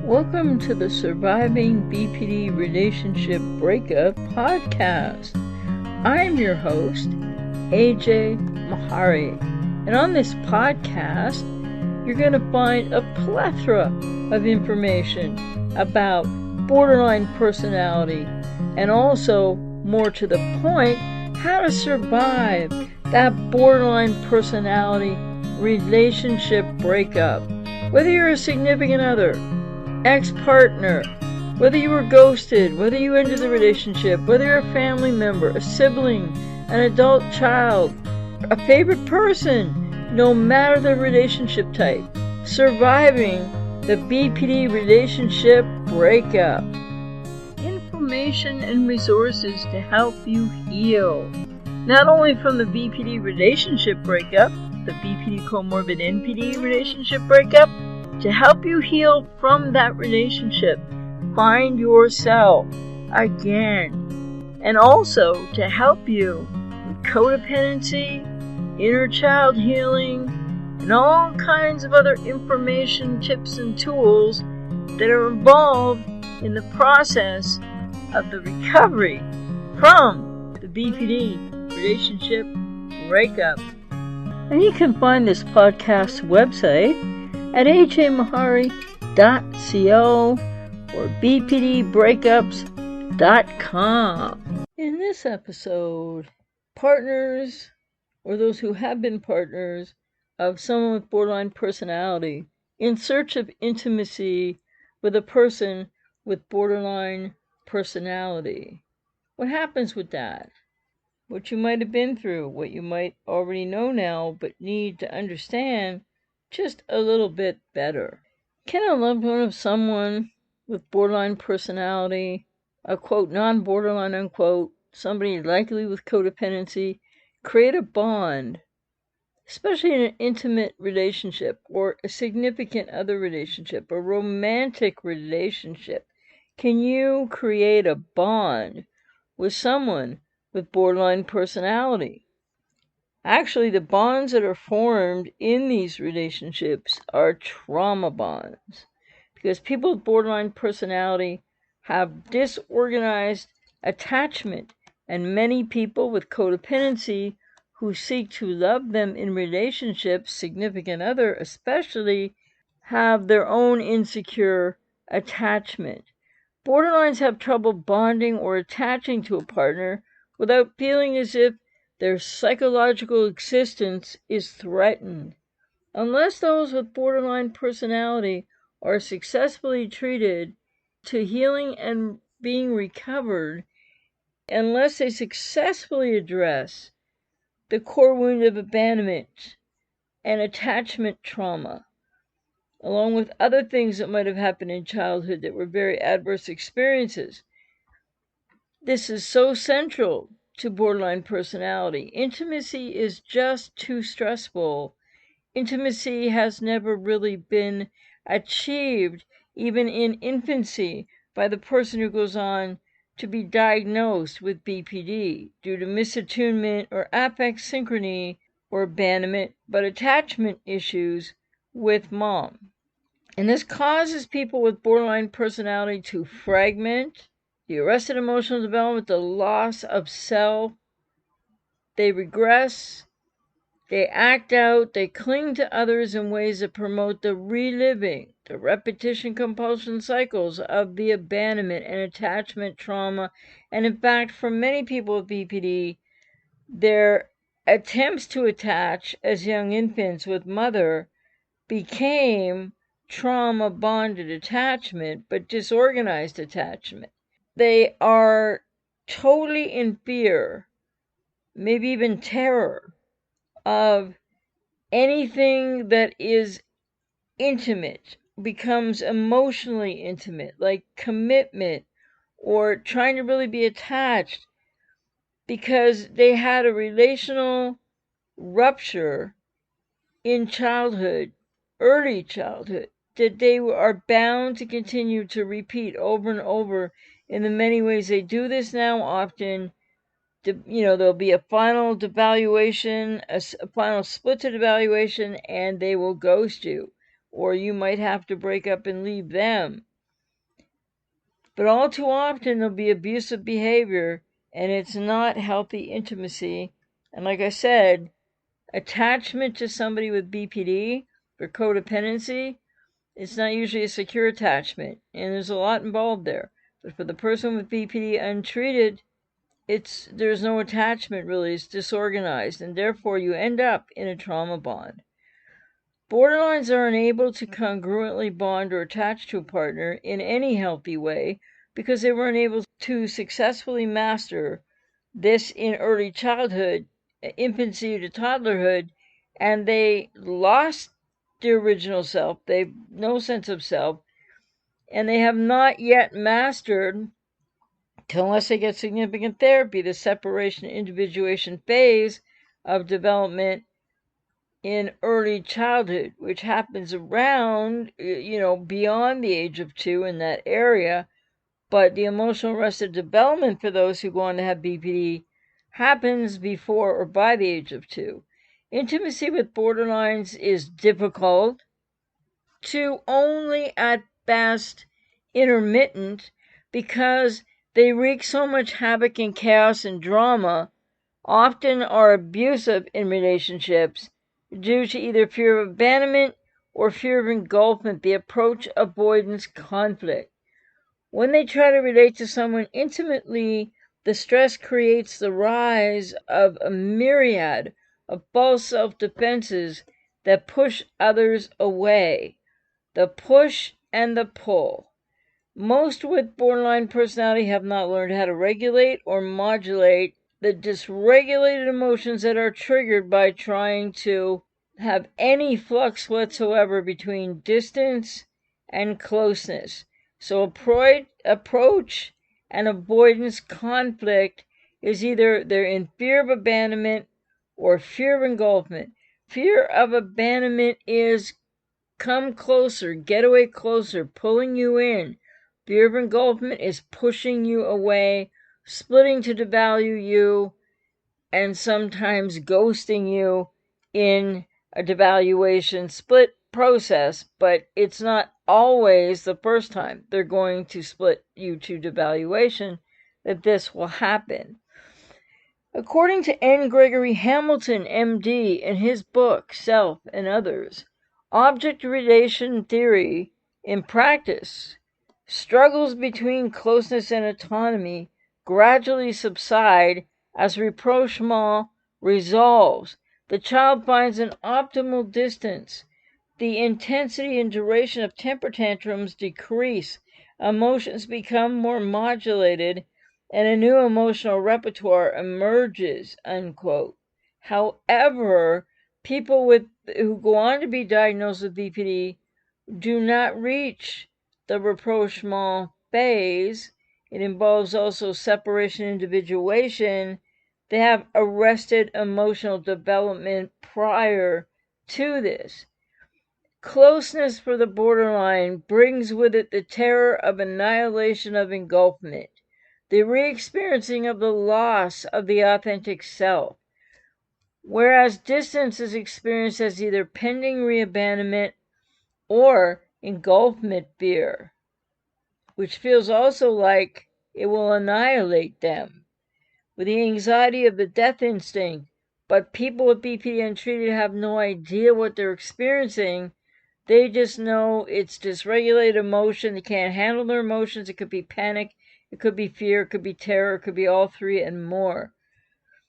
Welcome to the Surviving BPD Relationship Breakup podcast. I'm your host, AJ Mahari, and on this podcast, you're going to find a plethora of information about borderline personality and also, more to the point, how to survive that borderline personality relationship breakup. Whether you're a significant other, ex-partner, whether you were ghosted, whether you ended the relationship, whether you're a family member, a sibling, an adult child, a favorite person, no matter the relationship type, surviving the BPD relationship breakup. Information and resources to help you heal, not only from the BPD relationship breakup, the BPD comorbid NPD relationship breakup, to help you heal from that relationship, find yourself again, and also to help you with codependency, inner child healing, and all kinds of other information, tips, and tools that are involved in the process of the recovery from the BPD relationship breakup. And you can find this podcast website at ajmahari.co or bpdbreakups.com. In this episode, partners, or those who have been partners of someone with borderline personality, in search of intimacy with a person with borderline personality. What happens with that? What you might have been through, what you might already know now, but need to understand just a little bit better. Can a loved one of someone with borderline personality, a quote, non-borderline, unquote, somebody likely with codependency, create a bond, especially in an intimate relationship or a significant other relationship, a romantic relationship? Can you create a bond with someone with borderline personality? Actually, the bonds that are formed in these relationships are trauma bonds, because people with borderline personality have disorganized attachment, and many people with codependency who seek to love them in relationships, significant other especially, have their own insecure attachment. Borderlines have trouble bonding or attaching to a partner without feeling as if their psychological existence is threatened. Unless those with borderline personality are successfully treated to healing and being recovered, unless they successfully address the core wound of abandonment and attachment trauma, along with other things that might have happened in childhood that were very adverse experiences. This is so central to borderline personality. Intimacy is just too stressful. Intimacy has never really been achieved, even in infancy, by the person who goes on to be diagnosed with BPD due to misattunement or affect synchrony or abandonment, but attachment issues with mom. And this causes people with borderline personality to fragment, the arrested emotional development, the loss of self. They regress, they act out, they cling to others in ways that promote the reliving, the repetition compulsion cycles of the abandonment and attachment trauma. And in fact, for many people with BPD, their attempts to attach as young infants with mother became trauma bonded attachment, but disorganized attachment. They are totally in fear, maybe even terror, of anything that is intimate, becomes emotionally intimate, like commitment or trying to really be attached, because they had a relational rupture in childhood, early childhood, that they are bound to continue to repeat over and over in the many ways they do this now. Often, there'll be a final devaluation, a final splitted evaluation, and they will ghost you, or you might have to break up and leave them. But all too often there'll be abusive behavior, and it's not healthy intimacy. And like I said, attachment to somebody with BPD for codependency, it's not usually a secure attachment, and there's a lot involved there. But for the person with BPD untreated, there's no attachment really. It's disorganized, and therefore you end up in a trauma bond. Borderlines are unable to congruently bond or attach to a partner in any healthy way because they were unable to successfully master this in early childhood, infancy to toddlerhood, and they lost their original self. They've no sense of self, and they have not yet mastered, unless they get significant therapy, the separation individuation phase of development in early childhood, which happens around, beyond the age of 2 in that area. But the emotional arrested development for those who go on to have BPD happens before or by the age of 2. Intimacy with borderlines is difficult to only at best intermittent because they wreak so much havoc and chaos and drama, often are abusive in relationships due to either fear of abandonment or fear of engulfment, the approach avoidance conflict. When they try to relate to someone intimately, the stress creates the rise of a myriad of false self-defenses that push others away. The push and the pull. Most with borderline personality have not learned how to regulate or modulate the dysregulated emotions that are triggered by trying to have any flux whatsoever between distance and closeness. So approach and avoidance conflict is either they're in fear of abandonment or fear of engulfment. Fear of abandonment is come closer, get away closer, pulling you in. Fear of engulfment is pushing you away, splitting to devalue you, and sometimes ghosting you in a devaluation split process, but it's not always the first time they're going to split you to devaluation that this will happen. According to N. Gregory Hamilton, MD, in his book, Self and Others, object relation theory in practice, struggles between closeness and autonomy gradually subside as rapprochement resolves. The child finds an optimal distance. The intensity and duration of temper tantrums decrease. Emotions become more modulated, and a new emotional repertoire emerges, unquote. However, people who go on to be diagnosed with BPD do not reach the rapprochement phase. It involves also separation, individuation. They have arrested emotional development prior to this. Closeness for the borderline brings with it the terror of annihilation of engulfment, the re-experiencing of the loss of the authentic self, whereas distance is experienced as either pending re-abandonment or engulfment fear, which feels also like it will annihilate them, with the anxiety of the death instinct. But people with BPD untreated have no idea what they're experiencing. They just know it's dysregulated emotion. They can't handle their emotions. It could be panic, it could be fear, it could be terror, it could be all three and more.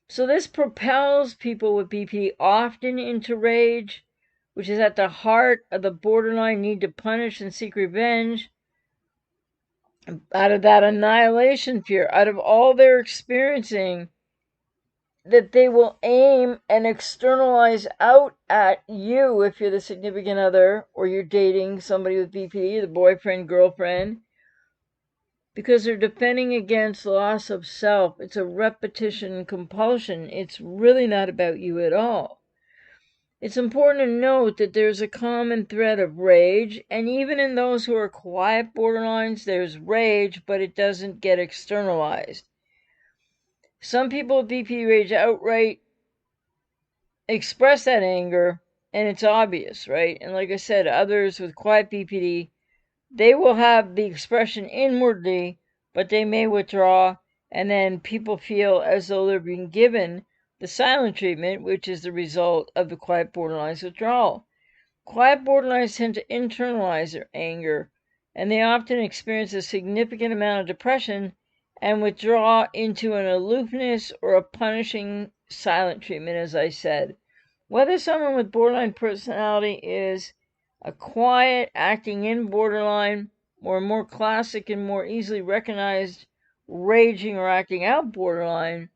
So this propels people with BPD often into rage, which is at the heart of the borderline need to punish and seek revenge, out of that annihilation fear, out of all they're experiencing, that they will aim and externalize out at you if you're the significant other or you're dating somebody with BPD, the boyfriend, girlfriend, because they're defending against loss of self. It's a repetition compulsion. It's really not about you at all. It's important to note that there's a common thread of rage, and even in those who are quiet borderlines, there's rage, but it doesn't get externalized. Some people with BPD rage outright express that anger, and it's obvious, right? And like I said, others with quiet BPD, they will have the expression inwardly, but they may withdraw, and then people feel as though they're being given the silent treatment, which is the result of the quiet borderline's withdrawal. Quiet borderlines tend to internalize their anger, and they often experience a significant amount of depression and withdraw into an aloofness or a punishing silent treatment, as I said. Whether someone with borderline personality is a quiet, acting in borderline, or a more classic and more easily recognized raging or acting out borderline,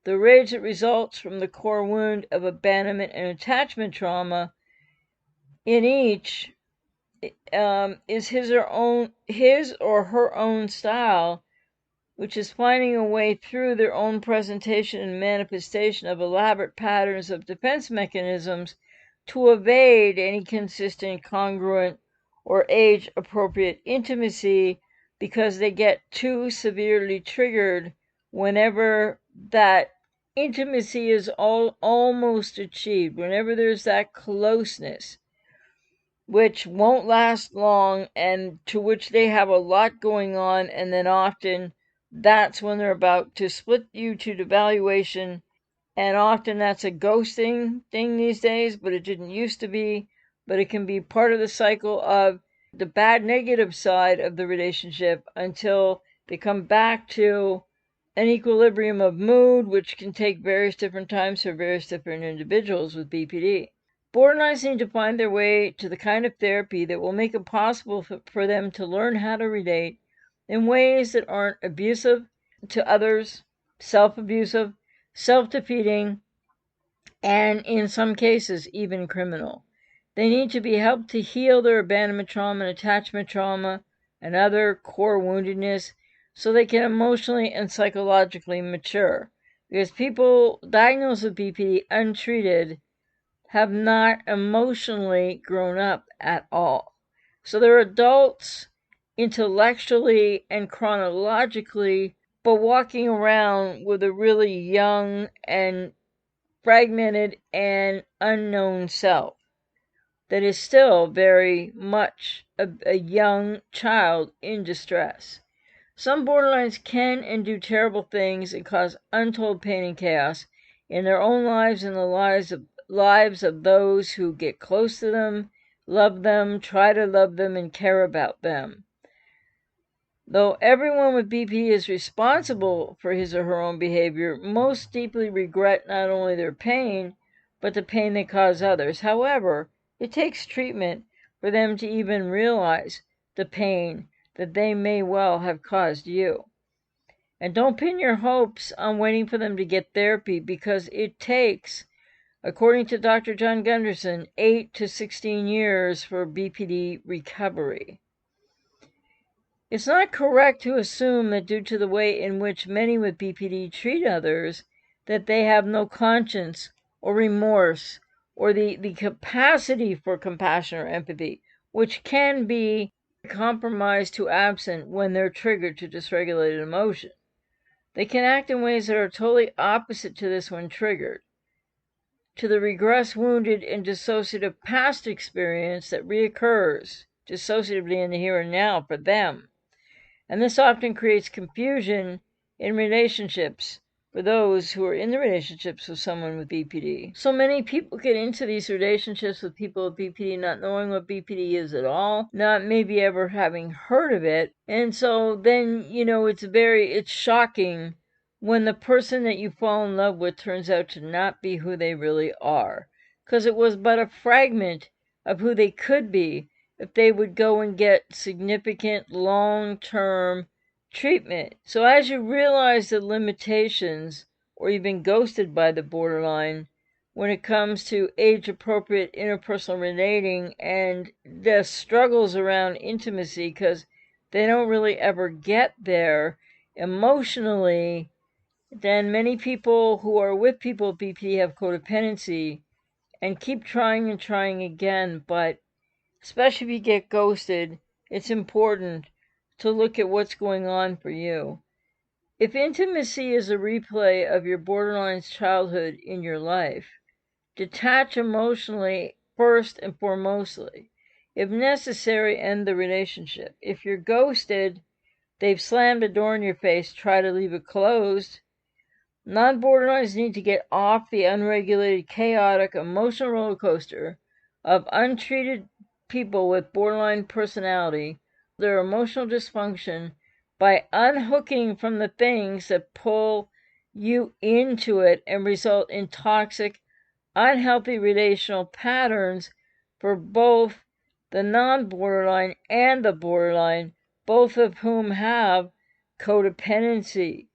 the rage that results from the core wound of abandonment and attachment trauma in each is his or her own style, which is finding a way through their own presentation and manifestation of elaborate patterns of defense mechanisms to evade any consistent, congruent, or age-appropriate intimacy because they get too severely triggered whenever that intimacy is almost achieved, whenever there's that closeness, which won't last long and to which they have a lot going on, and then often that's when they're about to split you to devaluation, and often that's a ghosting thing these days, but it didn't used to be, but it can be part of the cycle of the bad negative side of the relationship until they come back to an equilibrium of mood, which can take various different times for various different individuals with BPD. Borderlines need to find their way to the kind of therapy that will make it possible for them to learn how to relate in ways that aren't abusive to others, self-abusive, self-defeating, and in some cases, even criminal. They need to be helped to heal their abandonment trauma and attachment trauma and other core woundedness so they can emotionally and psychologically mature. Because people diagnosed with BPD untreated have not emotionally grown up at all. So they're adults intellectually and chronologically, but walking around with a really young and fragmented and unknown self that is still very much a young child in distress. Some borderlines can and do terrible things and cause untold pain and chaos in their own lives and the lives of those who get close to them, love them, try to love them, and care about them. Though everyone with BP is responsible for his or her own behavior, most deeply regret not only their pain, but the pain they cause others. However, it takes treatment for them to even realize the pain that they may well have caused you. And don't pin your hopes on waiting for them to get therapy, because it takes, according to Dr. John Gunderson, 8 to 16 years for BPD recovery. It's not correct to assume that due to the way in which many with BPD treat others, that they have no conscience or remorse or the capacity for compassion or empathy, which can be compromised to absent when they're triggered to dysregulated emotion. They can act in ways that are totally opposite to this when triggered, to the regressed, wounded, and dissociative past experience that reoccurs dissociatively in the here and now for them. And this often creates confusion in relationships for those who are in the relationships with someone with BPD. So many people get into these relationships with people with BPD not knowing what BPD is at all, not maybe ever having heard of it. And so then, it's shocking when the person that you fall in love with turns out to not be who they really are, because it was but a fragment of who they could be if they would go and get significant long-term treatment. So as you realize the limitations, or you've been ghosted by the borderline when it comes to age-appropriate interpersonal relating and the struggles around intimacy, because they don't really ever get there emotionally, then many people who are with people with BPD have codependency and keep trying and trying again, but especially if you get ghosted, it's important to look at what's going on for you. If intimacy is a replay of your borderline's childhood in your life, detach emotionally first and foremostly. if necessary, end the relationship. If you're ghosted, they've slammed a door in your face, try to leave it closed. Non-borderlines need to get off the unregulated, chaotic, emotional roller coaster of untreated people with borderline personality, their emotional dysfunction, by unhooking from the things that pull you into it and result in toxic, unhealthy relational patterns for both the non-borderline and the borderline, both of whom have codependency.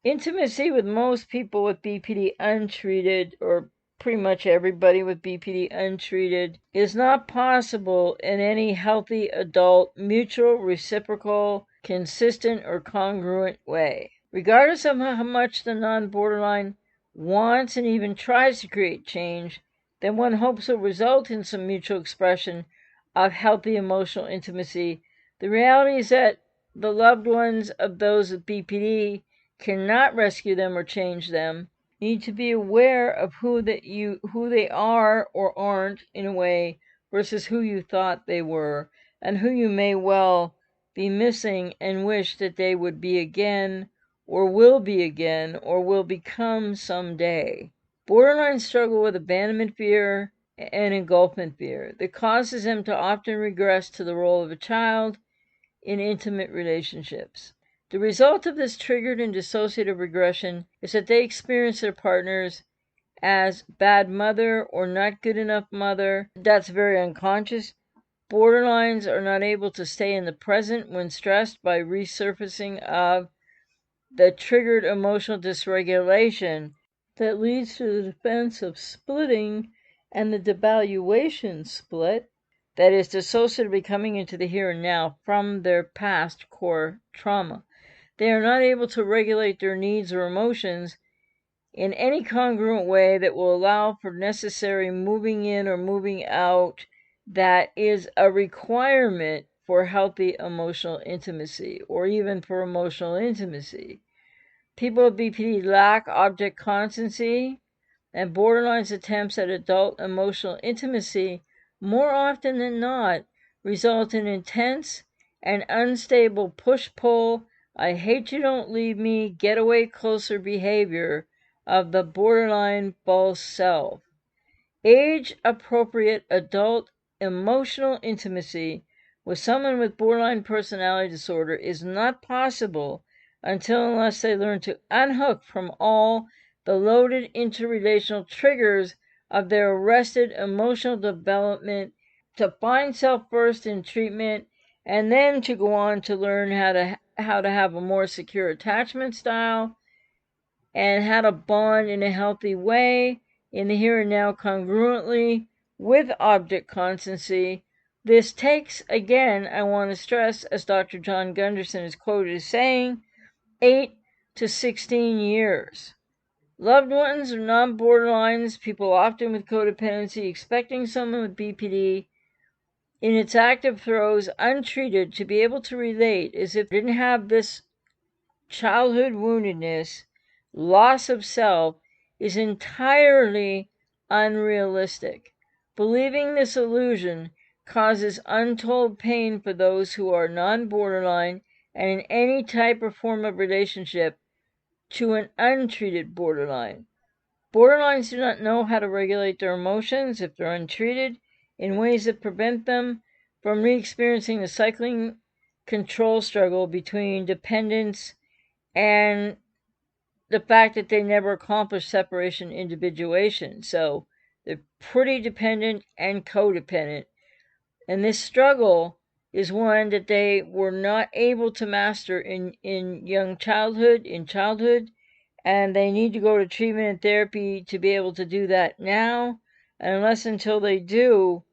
Intimacy with most people with BPD untreated, or pretty much everybody with BPD untreated, is not possible in any healthy adult, mutual, reciprocal, consistent, or congruent way. Regardless of how much the non-borderline wants and even tries to create change, then one hopes will result in some mutual expression of healthy emotional intimacy. The reality is that the loved ones of those with BPD cannot rescue them or change them. You need to be aware of who they are or aren't in a way versus who you thought they were, and who you may well be missing and wish that they would be again, or will be again, or will become someday. Borderlines struggle with abandonment fear and engulfment fear that causes them to often regress to the role of a child in intimate relationships. The result of this triggered and dissociative regression is that they experience their partners as bad mother or not good enough mother. That's very unconscious. Borderlines are not able to stay in the present when stressed by resurfacing of the triggered emotional dysregulation that leads to the defense of splitting and the devaluation split, that is, dissociatively coming into the here and now from their past core trauma. They are not able to regulate their needs or emotions in any congruent way that will allow for necessary moving in or moving out that is a requirement for healthy emotional intimacy, or even for emotional intimacy. People with BPD lack object constancy, and borderline's attempts at adult emotional intimacy more often than not result in intense and unstable push-pull, I hate you, don't leave me, get away closer behavior of the borderline false self. Age-appropriate adult emotional intimacy with someone with borderline personality disorder is not possible until unless they learn to unhook from all the loaded interrelational triggers of their arrested emotional development, to find self first in treatment, and then to go on to learn how to have a more secure attachment style, and how to bond in a healthy way in the here and now congruently with object constancy. This takes, again, I want to stress, as Dr. John Gunderson is quoted as saying, 8 to 16 years. Loved ones or non-borderlines, people often with codependency, expecting someone with BPD in its active throes, untreated, to be able to relate as if it didn't have this childhood woundedness, loss of self, is entirely unrealistic. Believing this illusion causes untold pain for those who are non-borderline and in any type or form of relationship to an untreated borderline. Borderlines do not know how to regulate their emotions if they're untreated in ways that prevent them from re-experiencing the cycling control struggle between dependence and the fact that they never accomplished separation individuation. So they're pretty dependent and codependent. And this struggle is one that they were not able to master in childhood, and they need to go to treatment and therapy to be able to do that now. And unless until they do,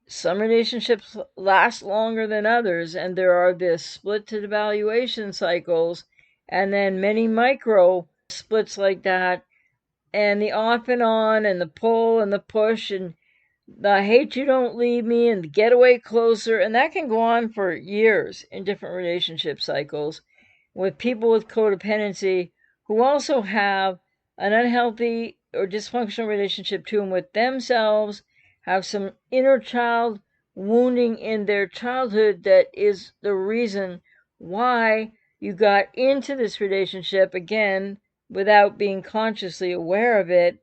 some relationships last longer than others, and there are this split to devaluation cycles, and then many micro splits like that, and the off and on, and the pull and the push, and the hate you, don't leave me, and the get away closer, and that can go on for years in different relationship cycles with people with codependency who also have an unhealthy or dysfunctional relationship to and with themselves, have some inner child wounding in their childhood that is the reason why you got into this relationship again without being consciously aware of it.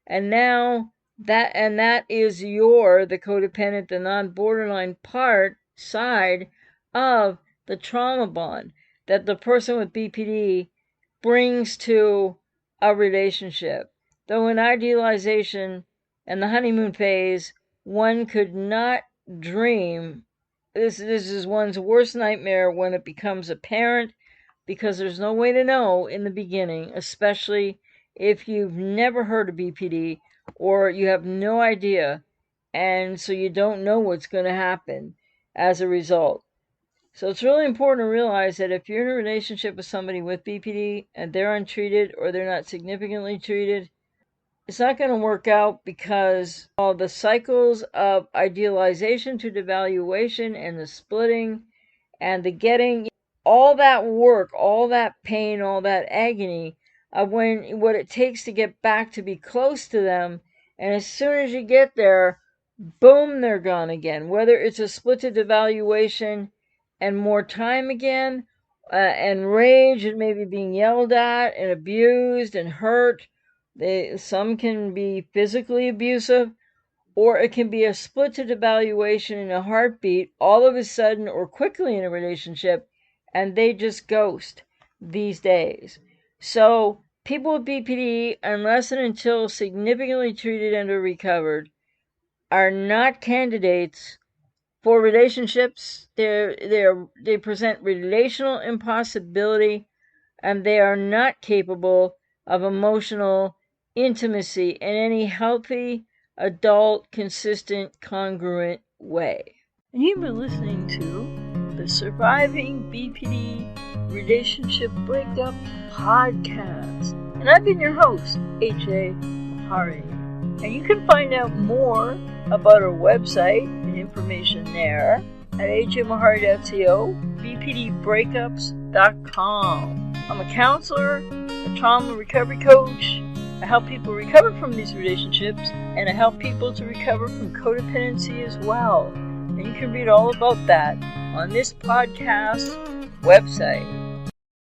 And now that is the codependent, the non-borderline side of the trauma bond that the person with BPD brings to a relationship. Though in idealization and the honeymoon phase, one could not dream. This is one's worst nightmare when it becomes apparent, because there's no way to know in the beginning, especially if you've never heard of BPD or you have no idea, and so you don't know what's going to happen as a result. So it's really important to realize that if you're in a relationship with somebody with BPD and they're untreated or they're not significantly treated, it's not going to work out, because all the cycles of idealization to devaluation and the splitting and the getting, all that work, all that pain, all that agony of what it takes to get back to be close to them. And as soon as you get there, boom, they're gone again. Whether it's a split to devaluation and more time again, and rage and maybe being yelled at and abused and hurt. Some can be physically abusive, or it can be a split to devaluation in a heartbeat all of a sudden or quickly in a relationship, and they just ghost these days. So people with BPD, unless and until significantly treated and or recovered, are not candidates for relationships. They present relational impossibility, and they are not capable of emotional intimacy in any healthy, adult, consistent, congruent way. And you've been listening to the Surviving BPD Relationship Breakup Podcast. And I've been your host, H.A. Mahari. And you can find out more about our website and information there at hamahari.co, bpdbreakups.com. I'm a counselor, a trauma recovery coach. I help people recover from these relationships, and I help people to recover from codependency as well. And you can read all about that on this podcast website.